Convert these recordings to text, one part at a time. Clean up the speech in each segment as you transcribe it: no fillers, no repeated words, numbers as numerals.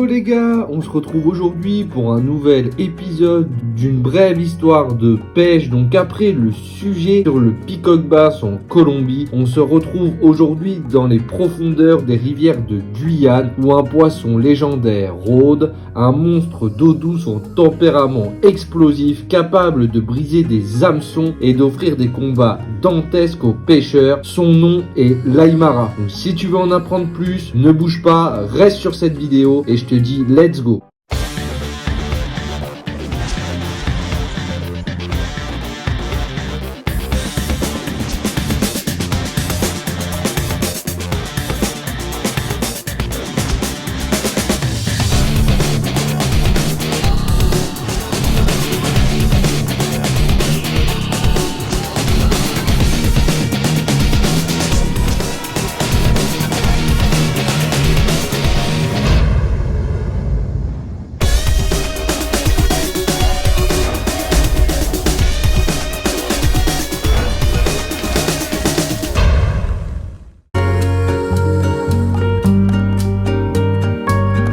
Hello les gars, on se retrouve aujourd'hui pour un nouvel épisode d'une brève histoire de pêche. Donc après le sujet sur le peacock bass en Colombie, on se retrouve aujourd'hui dans les profondeurs des rivières de Guyane où un poisson légendaire rôde, un monstre d'eau douce en tempérament explosif capable de briser des hameçons et d'offrir des combats dantesques aux pêcheurs. Son nom est l'Aymara. Donc si tu veux en apprendre plus, ne bouge pas, reste sur cette vidéo et je te dis let's go.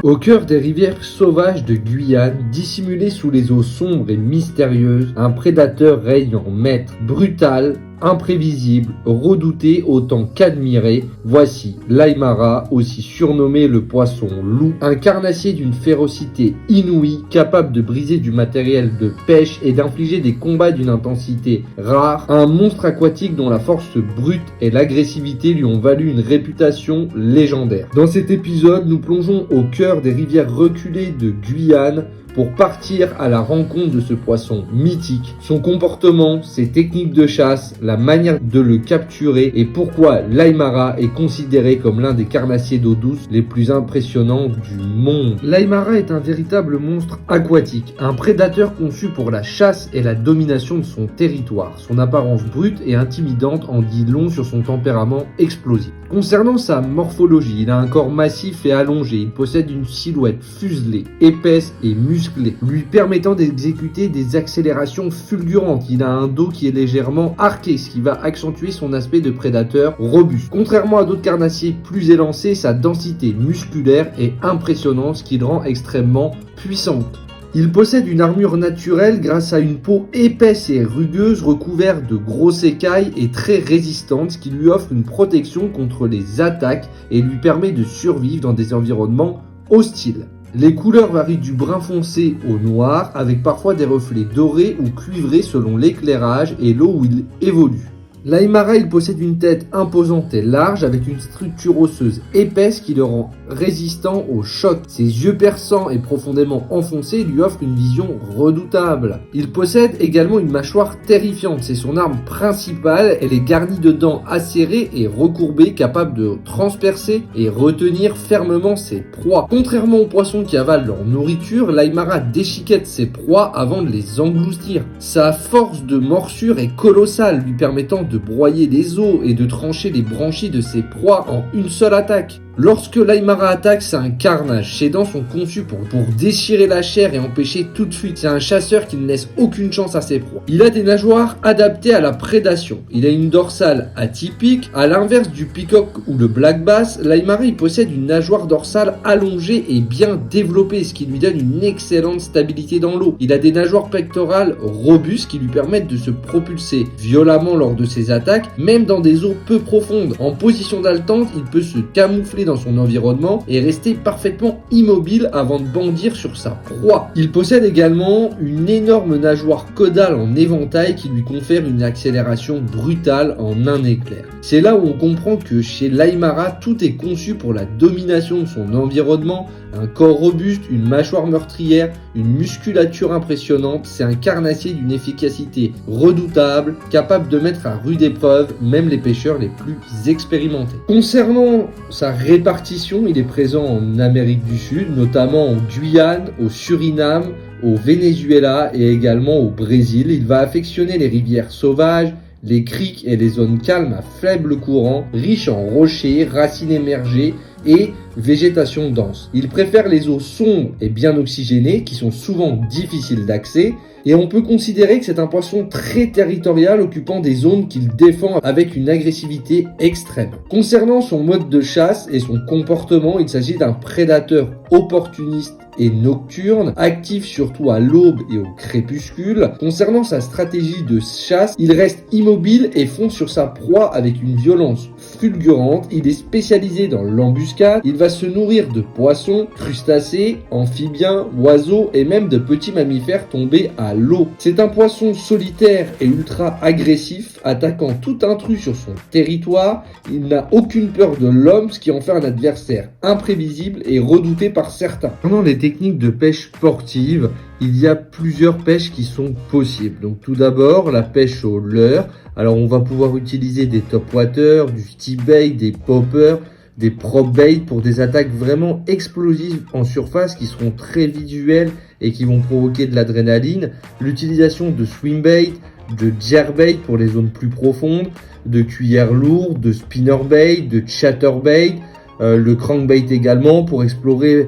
Au cœur des rivières sauvages de Guyane, dissimulé sous les eaux sombres et mystérieuses, un prédateur règne en maître, brutal, imprévisible, redouté autant qu'admiré. Voici l'Aymara, aussi surnommé le poisson loup, un carnassier d'une férocité inouïe, capable de briser du matériel de pêche et d'infliger des combats d'une intensité rare, un monstre aquatique dont la force brute et l'agressivité lui ont valu une réputation légendaire. Dans cet épisode, nous plongeons au cœur des rivières reculées de Guyane pour partir à la rencontre de ce poisson mythique, son comportement, ses techniques de chasse, la manière de le capturer et pourquoi l'Aymara est considéré comme l'un des carnassiers d'eau douce les plus impressionnants du monde. L'Aymara est un véritable monstre aquatique, un prédateur conçu pour la chasse et la domination de son territoire. Son apparence brute et intimidante en dit long sur son tempérament explosif. Concernant sa morphologie, il a un corps massif et allongé, il possède une silhouette fuselée, épaisse et musclée, lui permettant d'exécuter des accélérations fulgurantes. Il a un dos qui est légèrement arqué, ce qui va accentuer son aspect de prédateur robuste. Contrairement à d'autres carnassiers plus élancés, sa densité musculaire est impressionnante, ce qui le rend extrêmement puissante. Il possède une armure naturelle grâce à une peau épaisse et rugueuse recouverte de grosses écailles et très résistante, ce qui lui offre une protection contre les attaques et lui permet de survivre dans des environnements hostiles. Les couleurs varient du brun foncé au noir, avec parfois des reflets dorés ou cuivrés selon l'éclairage et l'eau où il évolue. L'Aymara, il possède une tête imposante et large avec une structure osseuse épaisse qui le rend résistant au choc. Ses yeux perçants et profondément enfoncés lui offrent une vision redoutable. Il possède également une mâchoire terrifiante, c'est son arme principale, elle est garnie de dents acérées et recourbées capables de transpercer et retenir fermement ses proies. Contrairement aux poissons qui avalent leur nourriture, l'Aymara déchiquette ses proies avant de les engloutir. Sa force de morsure est colossale, lui permettant de broyer les os et de trancher les branchies de ses proies en une seule attaque. Lorsque l'Aymara attaque, c'est un carnage. Ses dents sont conçues pour déchirer la chair et empêcher toute fuite. C'est un chasseur qui ne laisse aucune chance à ses proies. Il a des nageoires adaptées à la prédation. Il a une dorsale atypique. À l'inverse du peacock ou le black bass, l'Aymara il possède une nageoire dorsale allongée et bien développée, ce qui lui donne une excellente stabilité dans l'eau. Il a des nageoires pectorales robustes qui lui permettent de se propulser violemment lors de ses attaques, même dans des eaux peu profondes. En position d'haletante, il peut se camoufler dans son environnement et rester parfaitement immobile avant de bondir sur sa proie. Il possède également une énorme nageoire caudale en éventail qui lui confère une accélération brutale en un éclair. C'est là où on comprend que chez l'Aymara, tout est conçu pour la domination de son environnement. Un corps robuste, une mâchoire meurtrière, une musculature impressionnante, c'est un carnassier d'une efficacité redoutable, capable de mettre à rude épreuve même les pêcheurs les plus expérimentés. Concernant sa répartition, il est présent en Amérique du Sud, notamment en Guyane, au Suriname, au Venezuela et également au Brésil. Il va affectionner les rivières sauvages, les criques et les zones calmes à faible courant, riches en rochers, racines émergées et végétation dense. Il préfère les eaux sombres et bien oxygénées qui sont souvent difficiles d'accès. Et on peut considérer que c'est un poisson très territorial occupant des zones qu'il défend avec une agressivité extrême. Concernant son mode de chasse et son comportement, il s'agit d'un prédateur opportuniste et nocturne, actif surtout à l'aube et au crépuscule. Concernant sa stratégie de chasse, il reste immobile et fonce sur sa proie avec une violence fulgurante. Il est spécialisé dans l'embuscade. Il va se nourrir de poissons, crustacés, amphibiens, oiseaux et même de petits mammifères tombés à l'eau. C'est un poisson solitaire et ultra agressif, attaquant tout intrus sur son territoire. Il n'a aucune peur de l'homme, ce qui en fait un adversaire imprévisible et redouté par certains. Pendant les techniques de pêche sportive, il y a plusieurs pêches qui sont possibles. Donc tout d'abord, la pêche au leurre. Alors on va pouvoir utiliser des topwater, du steelbait, des poppers, des prop bait pour des attaques vraiment explosives en surface qui seront très visuelles et qui vont provoquer de l'adrénaline. L'utilisation de swimbait, de jerkbait pour les zones plus profondes, de cuillères lourdes, de spinnerbait, de chatterbait, le crankbait également pour explorer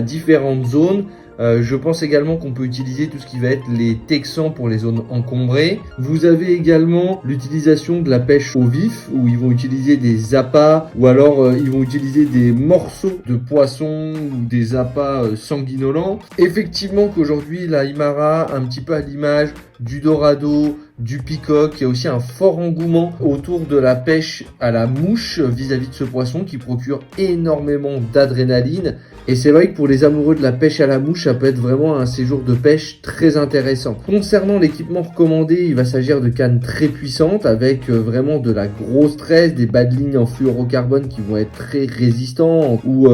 différentes zones. Je pense également qu'on peut utiliser tout ce qui va être les texans pour les zones encombrées. Vous avez également l'utilisation de la pêche au vif où ils vont utiliser des appâts ou alors ils vont utiliser des morceaux de poisson ou des appâts sanguinolents. Effectivement qu'aujourd'hui la Aymara, un petit peu à l'image du dorado, du peacock, il y a aussi un fort engouement autour de la pêche à la mouche vis-à-vis de ce poisson qui procure énormément d'adrénaline. Et c'est vrai que pour les amoureux de la pêche à la mouche, ça peut être vraiment un séjour de pêche très intéressant. Concernant l'équipement recommandé, il va s'agir de cannes très puissantes avec vraiment de la grosse tresse, des bas de ligne en fluorocarbone qui vont être très résistants ou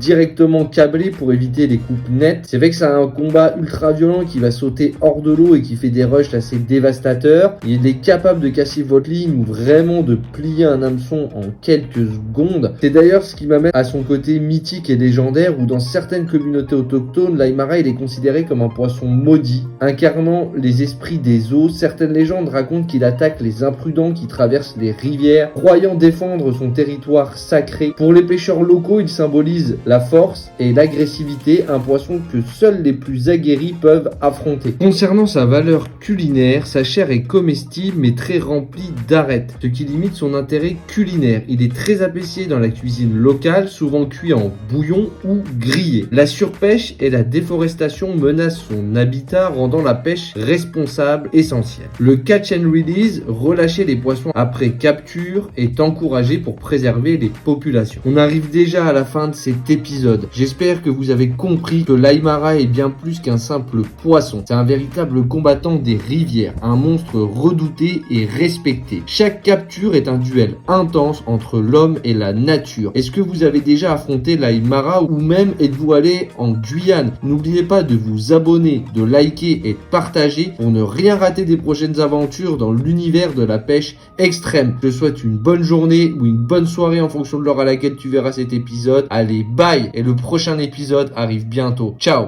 directement câblés pour éviter les coupes nettes. C'est vrai que c'est un combat ultra violent qui va sauter hors de l'eau et qui fait des rushs assez dévastateurs. Il est capable de casser votre ligne ou vraiment de plier un hameçon en quelques secondes. C'est d'ailleurs ce qui m'amène à son côté mythique et légendaire où dans certaines communautés autochtones, l'Aymara il est considéré comme un poisson maudit, incarnant les esprits des eaux. Certaines légendes racontent qu'il attaque les imprudents qui traversent les rivières, croyant défendre son territoire sacré. Pour les pêcheurs locaux, il symbolise la force et l'agressivité, un poisson que seuls les plus aguerris peuvent affronter. Concernant sa valeur culinaire, sa chair est comestible mais très remplie d'arêtes, ce qui limite son intérêt culinaire. Il est très apprécié dans la cuisine locale, souvent cuit en bouillon ou grillé. La surpêche et la déforestation menacent son habitat, rendant la pêche responsable essentielle. Le catch and release, relâcher les poissons après capture, est encouragé pour préserver les populations. On arrive déjà à la fin de cet épisode. J'espère que vous avez compris que l'Aymara est bien plus qu'un simple poisson. C'est un véritable combattant des rivières, un monstre redouté et respecté. Chaque capture est un duel intense entre l'homme et la nature. Est-ce que vous avez déjà affronté l'Aymara ou même êtes-vous allé en Guyane? N'oubliez pas de vous abonner, de liker et de partager pour ne rien rater des prochaines aventures dans l'univers de la pêche extrême. Je te souhaite une bonne journée ou une bonne soirée en fonction de l'heure à laquelle tu verras cet épisode. Allez, bye! Et le prochain épisode arrive bientôt. Ciao!